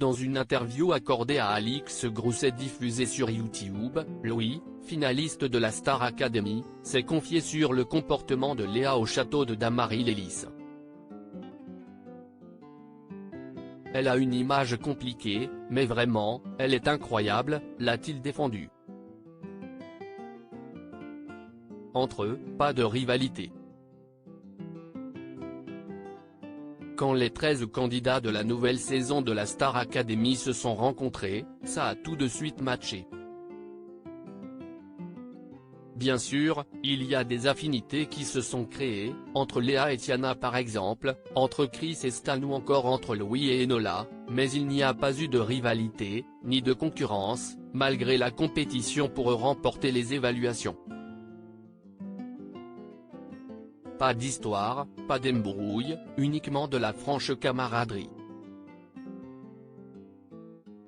dans une interview accordée à Alix Grousset diffusée sur YouTube, Louis, finaliste de la Star Academy, s'est confié sur le comportement de Léa au château de Damary-les-Lys. Elle a une image compliquée, mais vraiment, elle est incroyable, l'a-t-il défendu. Entre eux, pas de rivalité. Quand les 13 candidats de la nouvelle saison de la Star Academy se sont rencontrés, ça a tout de suite matché. Bien sûr, il y a des affinités qui se sont créées, entre Léa et Tiana par exemple, entre Chris et Stan ou encore entre Louis et Enola, mais il n'y a pas eu de rivalité, ni de concurrence, malgré la compétition pour remporter les évaluations. Pas d'histoire, pas d'embrouille, uniquement de la franche camaraderie.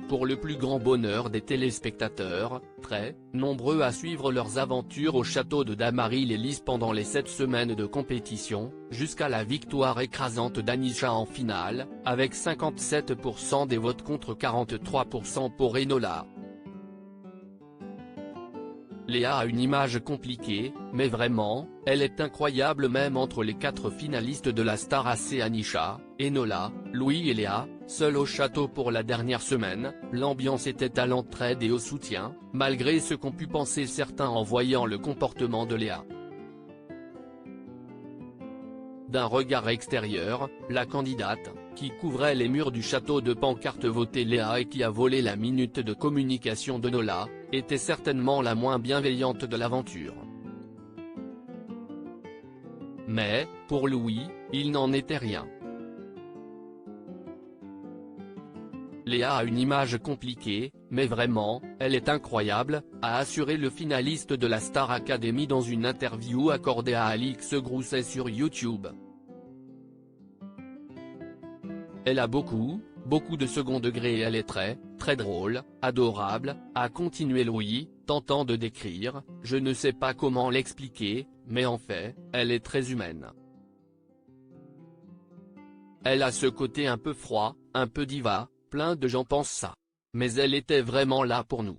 Pour le plus grand bonheur des téléspectateurs, très nombreux à suivre leurs aventures au château de Damary-les-Lys pendant les 7 semaines de compétition, jusqu'à la victoire écrasante d'Anisha en finale, avec 57% des votes contre 43% pour Enola. Léa a une image compliquée, mais vraiment, elle est incroyable même entre les 4 finalistes de la Star AC Anisha, Enola, Louis et Léa, seuls au château pour la dernière semaine, l'ambiance était à l'entraide et au soutien, malgré ce qu'ont pu penser certains en voyant le comportement de Léa. D'un regard extérieur, la candidate, qui couvrait les murs du château de pancartes votées Léa et qui a volé la minute de communication de Nola, était certainement la moins bienveillante de l'aventure. Mais, pour Louis, il n'en était rien. Léa a une image compliquée, mais vraiment, elle est incroyable, a assuré le finaliste de la Star Academy dans une interview accordée à Alix Grousset sur YouTube. Elle a beaucoup de second degré et elle est très drôle, adorable, a continué Louis, tentant de décrire, je ne sais pas comment l'expliquer, mais en fait, elle est très humaine. Elle a ce côté un peu froid, un peu diva, plein de gens pensent ça. Mais elle était vraiment là pour nous.